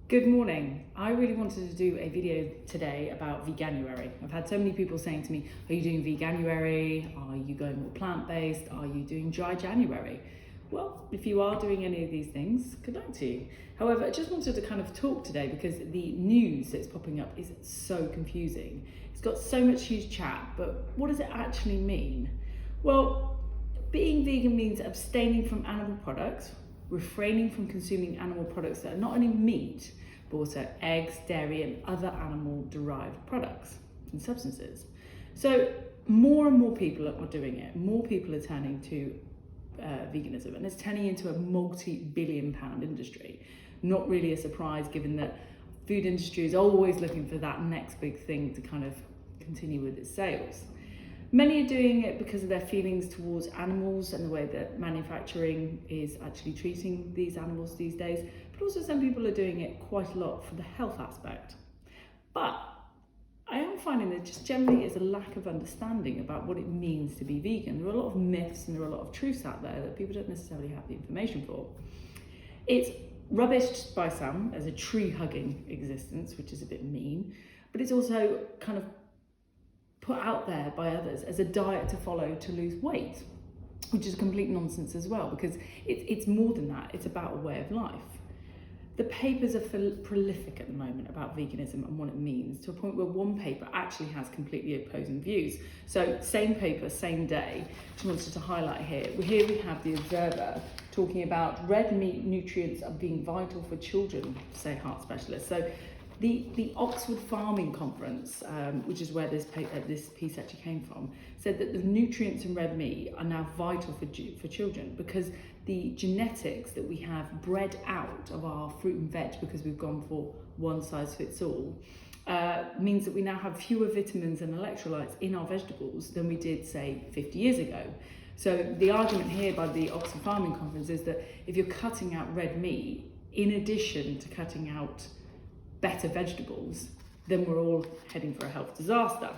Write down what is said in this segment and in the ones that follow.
Good morning. I really wanted to do a video today about Veganuary. I've had so many people saying to me, are you doing Veganuary? Are you going more plant-based? Are you doing dry January? Well, if you are doing any of these things, good luck to you. However, I just wanted to kind of talk today because the news that's popping up is so confusing. It's got so much huge chat, but what does it actually mean? Well, being vegan means abstaining from animal products, refraining from consuming animal products that are not only meat, but also eggs, dairy, and other animal-derived products and substances. So more and more people are doing it. More people are turning to veganism, and it's turning into a multi-billion-pound industry. Not really a surprise, given that food industry is always looking for that next big thing to kind of continue with its sales. Many are doing it because of their feelings towards animals and the way that manufacturing is actually treating these animals these days, but also some people are doing it quite a lot for the health aspect. But I am finding that just generally is a lack of understanding about what it means to be vegan. There are a lot of myths and there are a lot of truths out there that people don't necessarily have the information for. It's rubbished by some as a tree-hugging existence, which is a bit mean, but it's also kind of put out there by others as a diet to follow to lose weight, which is complete nonsense as well, because it's more than that. It's about a way of life. The papers are prolific at the moment about veganism and what it means, to a point where one paper actually has completely opposing views. So same paper, same day. Just wanted to highlight here. Here we have the Observer talking about red meat nutrients are being vital for children, say heart specialists. So the Oxford Farming Conference, which is where this piece actually came from, said that the nutrients in red meat are now vital for children because the genetics that we have bred out of our fruit and veg, because we've gone for one size fits all, means that we now have fewer vitamins and electrolytes in our vegetables than we did, say, 50 years ago. So the argument here by the Oxford Farming Conference is that if you're cutting out red meat, in addition to cutting out better vegetables, then we're all heading for a health disaster.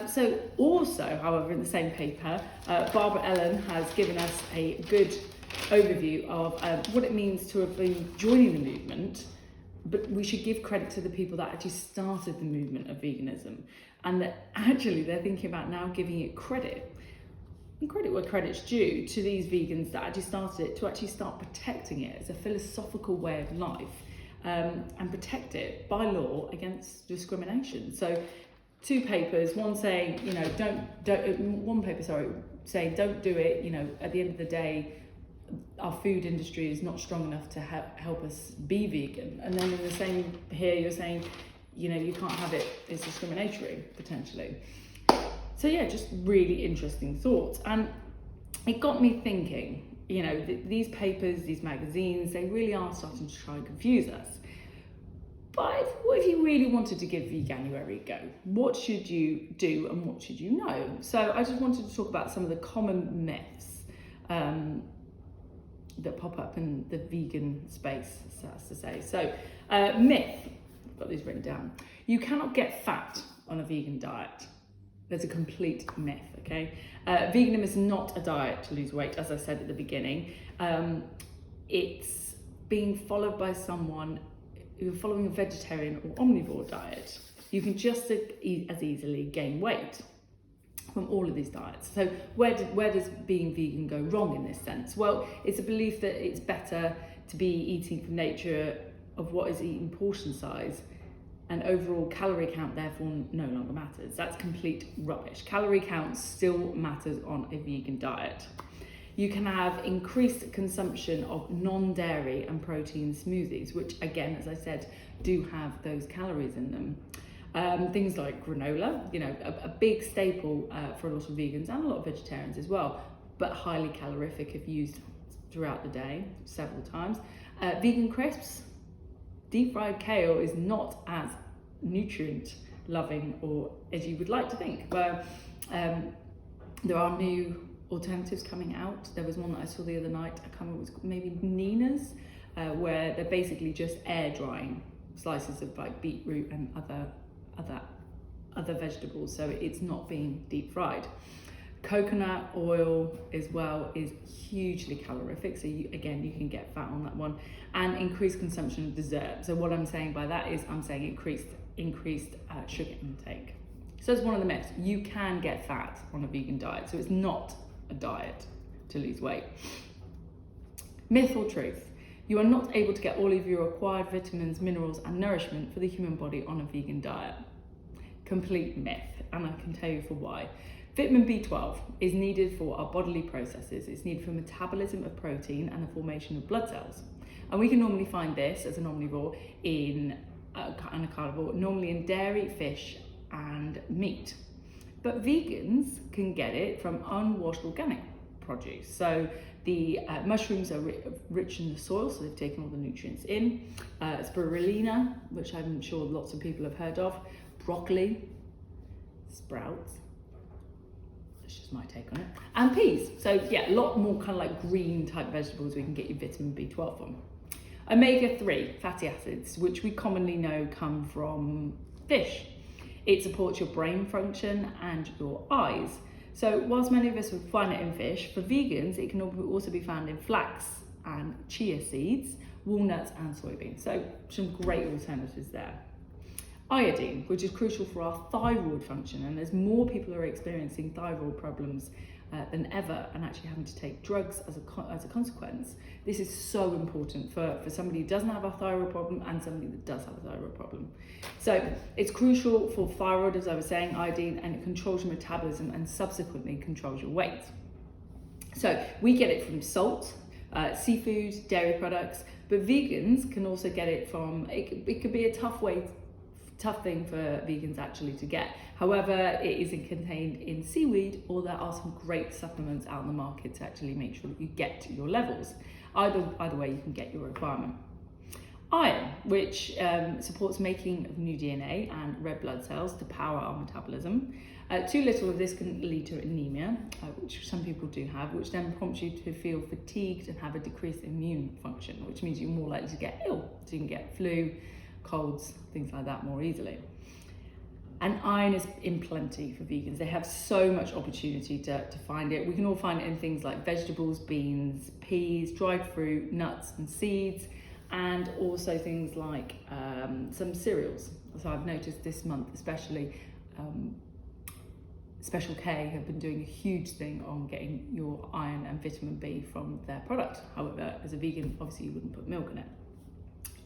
So also, however, in the same paper, Barbara Ellen has given us a good overview of what it means to have been joining the movement, but we should give credit to the people that actually started the movement of veganism, and that actually they're thinking about now giving it credit, and credit where credit's due, to these vegans that actually started it, to actually start protecting it as a philosophical way of life. And protect it by law against discrimination. So two papers, one saying, one paper saying don't do it, at the end of the day, our food industry is not strong enough to help us be vegan. And then in the same here, you're saying, you can't have it, it's discriminatory, potentially. So yeah, just really interesting thoughts. And it got me thinking, these papers, these magazines, they really are starting to try and confuse us. But what if you really wanted to give Veganuary a go? What should you do and what should you know? So I just wanted to talk about some of the common myths that pop up in the vegan space, so that's to say. So myth, I've got these written down. You cannot get fat on a vegan diet. There's a complete myth, okay? Veganism is not a diet to lose weight, as I said at the beginning. It's being followed by someone who's following a vegetarian or omnivore diet. You can just as easily gain weight from all of these diets. So where does being vegan go wrong in this sense? Well, it's a belief that it's better to be eating from nature, of what is eaten portion size, and overall calorie count therefore no longer matters. That's complete rubbish. Calorie count still matters on a vegan diet. You can have increased consumption of non-dairy and protein smoothies, which again, as I said, do have those calories in them. Things like granola, a big staple for a lot of vegans and a lot of vegetarians as well, but highly calorific if used throughout the day, several times. Vegan crisps, deep fried kale is not as nutrient loving or as you would like to think, but there are new alternatives coming out. There was one that I saw the other night, I can't remember, it was maybe Nina's, where they're basically just air drying slices of like beetroot and other vegetables, so it's not being deep fried. Coconut oil as well is hugely calorific, so you can get fat on that one, and increased consumption of dessert. So what I'm saying by that is I'm saying increased sugar intake. So it's one of the myths. You can get fat on a vegan diet, so it's not a diet to lose weight. Myth or truth? You are not able to get all of your required vitamins, minerals and nourishment for the human body on a vegan diet. Complete myth, and I can tell you for why. Vitamin B12 is needed for our bodily processes. It's needed for metabolism of protein and the formation of blood cells. And we can normally find this as an omnivore and a carnivore, normally in dairy, fish and meat. But vegans can get it from unwashed organic produce. So the mushrooms are rich in the soil, so they've taken all the nutrients in. Spirulina, which I'm sure lots of people have heard of. Broccoli, sprouts. That's just my take on it. And peas. So yeah, a lot more kind of like green type vegetables we can get your vitamin B12 from. Omega-3 fatty acids, which we commonly know come from fish. It supports your brain function and your eyes. So whilst many of us would find it in fish, for vegans, it can also be found in flax and chia seeds, walnuts and soybeans. So some great alternatives there. Iodine, which is crucial for our thyroid function, and there's more people who are experiencing thyroid problems than ever and actually having to take drugs as a consequence. This is so important for somebody who doesn't have a thyroid problem and somebody that does have a thyroid problem. So it's crucial for thyroid, as I was saying, iodine, and it controls your metabolism and subsequently controls your weight. So we get it from salt, seafood, dairy products, but vegans can also get it from, it could be a tough thing for vegans actually to get. However, it is contained in seaweed, or there are some great supplements out in the market to actually make sure that you get to your levels. Either way, you can get your requirement. Iron, which supports making of new DNA and red blood cells to power our metabolism. Too little of this can lead to anemia, which some people do have, which then prompts you to feel fatigued and have a decreased immune function, which means you're more likely to get ill. So you can get flu, colds, things like that more easily. And iron is in plenty for vegans. They have so much opportunity to find it. We can all find it in things like vegetables, beans, peas, dried fruit, nuts and seeds, and also things like some cereals. So I've noticed this month especially, Special K have been doing a huge thing on getting your iron and vitamin B from their product. However, as a vegan, obviously you wouldn't put milk in it.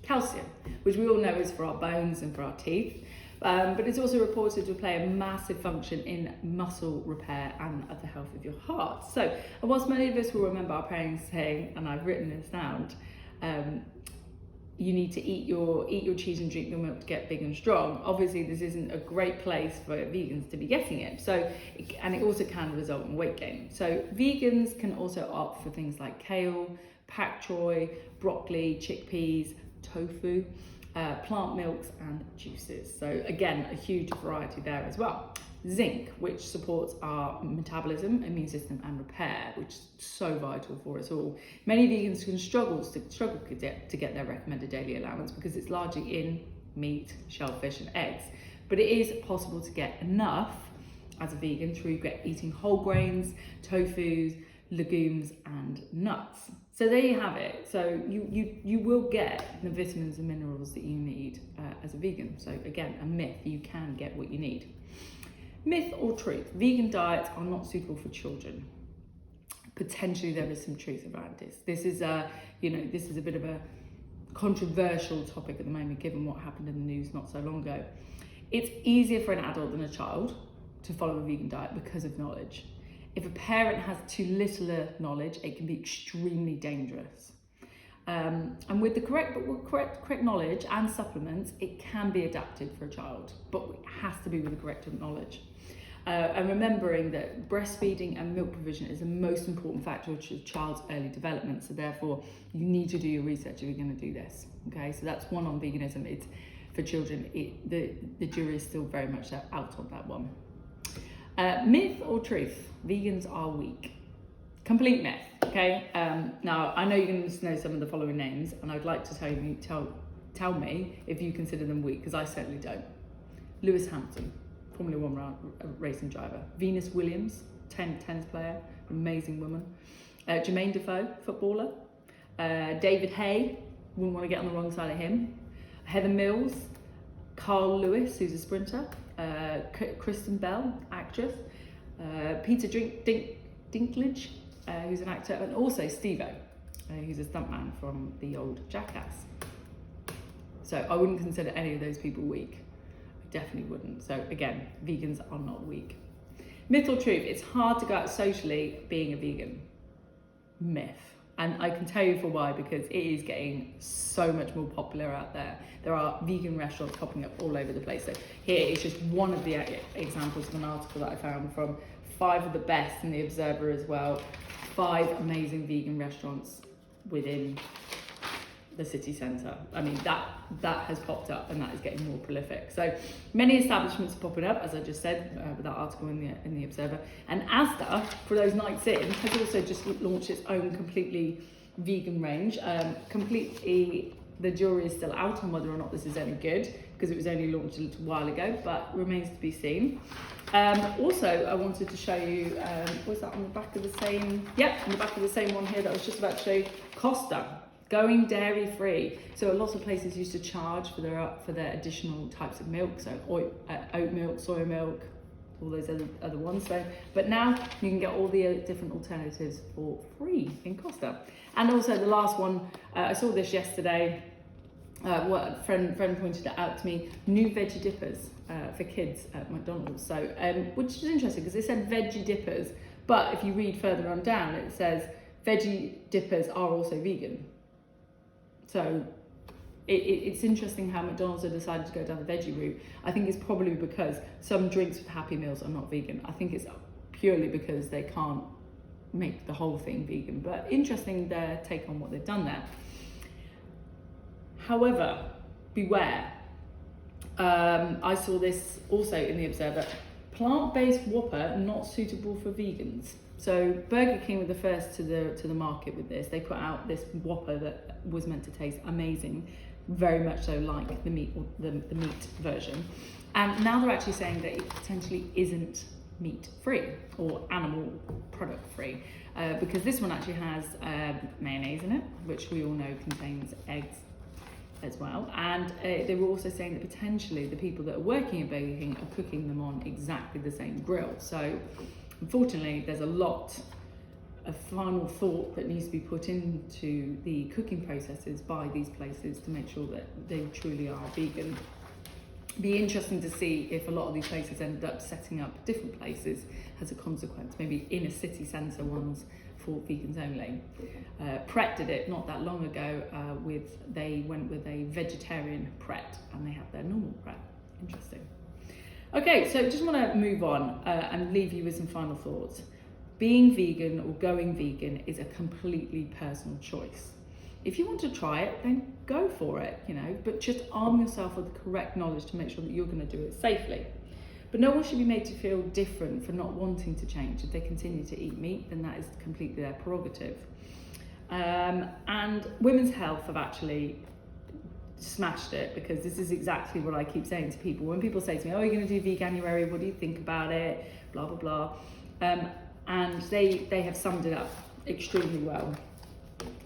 Calcium, which we all know is for our bones and for our teeth, but it's also reported to play a massive function in muscle repair and the health of your heart. So, and whilst many of us will remember our parents saying, and I've written this down, you need to eat your cheese and drink your milk to get big and strong. Obviously, this isn't a great place for vegans to be getting it. So, and it also can result in weight gain. So vegans can also opt for things like kale, pak choi, broccoli, chickpeas, tofu, plant milks and juices. So again, a huge variety there as well. Zinc, which supports our metabolism, immune system and repair, which is so vital for us all. Many vegans can struggle to get their recommended daily allowance because it's largely in meat, shellfish and eggs. But it is possible to get enough as a vegan through eating whole grains, tofu, legumes and nuts. So there you have it. So you will get the vitamins and minerals that you need as a vegan. So again, a myth, you can get what you need. Myth or truth? Vegan diets are not suitable for children. Potentially there is some truth around this. This is a bit of a controversial topic at the moment, given what happened in the news not so long ago. It's easier for an adult than a child to follow a vegan diet because of knowledge. If a parent has too little knowledge, it can be extremely dangerous. And with the correct knowledge and supplements, it can be adapted for a child, but it has to be with the correct knowledge. And remembering that breastfeeding and milk provision is the most important factor of a child's early development. So therefore, you need to do your research if you're going to do this. Okay, so that's one on veganism. It's for children. The jury is still very much out on that one. Myth or truth? Vegans are weak. Complete myth. Okay. Now I know you're going to know some of the following names, and I'd like to tell me if you consider them weak, because I certainly don't. Lewis Hamilton, Formula 1 racing driver. Venus Williams, tennis player, amazing woman. Jermaine Defoe, footballer. David Hay, wouldn't want to get on the wrong side of him. Heather Mills, Carl Lewis, who's a sprinter. Kristen Bell, actress. Peter Dinklage, who's an actor, and also Steve-O, who's a stuntman from the old Jackass. So I wouldn't consider any of those people weak. I definitely wouldn't. So again, vegans are not weak. Myth or truth? It's hard to go out socially being a vegan. Myth. And I can tell you for why, because it is getting so much more popular out there. There are vegan restaurants popping up all over the place. So here is just one of the examples of an article that I found from 5 of the best in the Observer as well. 5 amazing vegan restaurants within the city centre. I mean, that has popped up, and that is getting more prolific. So many establishments are popping up, as I just said, with that article in the Observer. And Asda, for those nights in, has also just launched its own completely vegan range. Completely, the jury is still out on whether or not this is any good, because it was only launched a little while ago, but remains to be seen. Also, I wanted to show you, was that on the back of the same? Yep, on the back of the same one here that I was just about to show you. Costa, going dairy free. So a lot of places used to charge for their additional types of milk, so oat milk, soy milk, all those other ones. So, but now you can get all the different alternatives for free in Costa. And also the last one, I saw this yesterday. What a friend pointed it out to me. New veggie dippers for kids at McDonald's. So, which is interesting because they said veggie dippers, but if you read further on down, it says veggie dippers are also vegan. So it's interesting how McDonald's have decided to go down the veggie route. I think it's probably because some drinks with Happy Meals are not vegan. I think it's purely because they can't make the whole thing vegan. But interesting their take on what they've done there. However, beware. I saw this also in the Observer. Plant-based Whopper not suitable for vegans. So Burger King were the first to the market with this. They put out this Whopper that was meant to taste amazing, very much so like the meat version. And now they're actually saying that it potentially isn't meat free or animal product free, because this one actually has mayonnaise in it, which we all know contains eggs as well. And they were also saying that potentially the people that are working at Burger King are cooking them on exactly the same grill. So unfortunately, there's a lot of final thought that needs to be put into the cooking processes by these places to make sure that they truly are vegan. Be interesting to see if a lot of these places end up setting up different places as a consequence, maybe in a city centre ones for vegans only. Pret did it not that long ago they went with a vegetarian Pret and they have their normal Pret. Interesting. Okay, so just want to move on and leave you with some final thoughts. Being vegan or going vegan is a completely personal choice. If you want to try it, then go for it, but just arm yourself with the correct knowledge to make sure that you're going to do it safely. But no one should be made to feel different for not wanting to change. If they continue to eat meat, then that is completely their prerogative. And Women's Health have actually smashed it, because this is exactly what I keep saying to people. When people say to me, oh, you're going to do Veganuary, what do you think about it, blah, blah, blah. And they have summed it up extremely well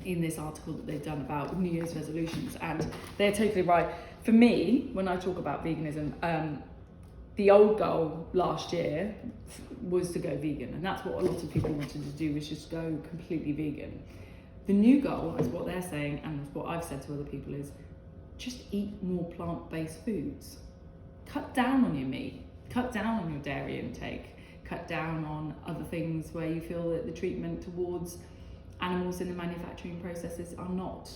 in this article that they've done about New Year's resolutions. And they're totally right. For me, when I talk about veganism, the old goal last year was to go vegan. And that's what a lot of people wanted to do, was just go completely vegan. The new goal is what they're saying, and what I've said to other people is, just eat more plant-based foods. Cut down on your meat, cut down on your dairy intake, cut down on other things where you feel that the treatment towards animals in the manufacturing processes are not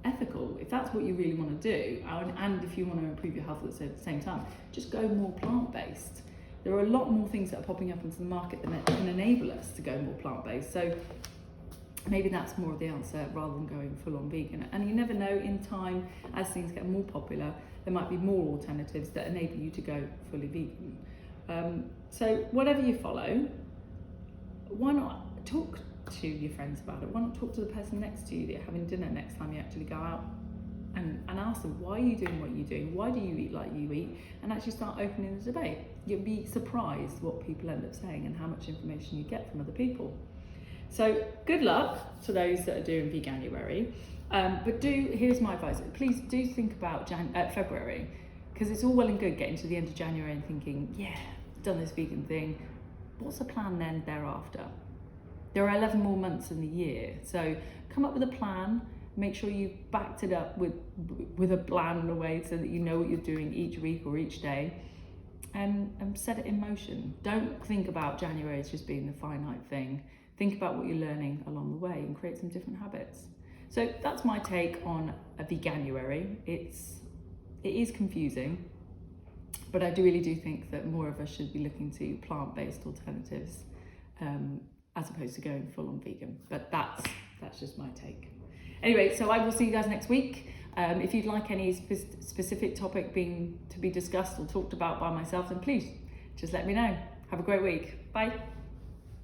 ethical. If that's what you really want to do, and if you want to improve your health at the same time, just go more plant-based. There are a lot more things that are popping up into the market that can enable us to go more plant-based. So maybe that's more of the answer rather than going full-on vegan. And you never know, in time, as things get more popular, there might be more alternatives that enable you to go fully vegan. So whatever you follow, why not talk to your friends about it? Why not talk to the person next to you that you're having dinner next time you actually go out, and ask them, why are you doing what you're doing? Why do you eat like you eat? And actually start opening the debate. you'll be surprised what people end up saying and how much information you get from other people. So good luck to those that are doing Veganuary. But here's my advice, please do think about February, because it's all well and good getting to the end of January and thinking, yeah, I've done this vegan thing. What's the plan then thereafter? There are 11 more months in the year, so come up with a plan, make sure you've backed it up with a plan in a way so that you know what you're doing each week or each day, and set it in motion. Don't think about January as just being the finite thing. Think about what you're learning along the way and create some different habits. So that's my take on a Veganuary. It is confusing, but I really do think that more of us should be looking to plant-based alternatives as opposed to going full on vegan. But that's just my take. Anyway, so I will see you guys next week. If you'd like any specific topic to be discussed or talked about by myself, then please just let me know. Have a great week. Bye.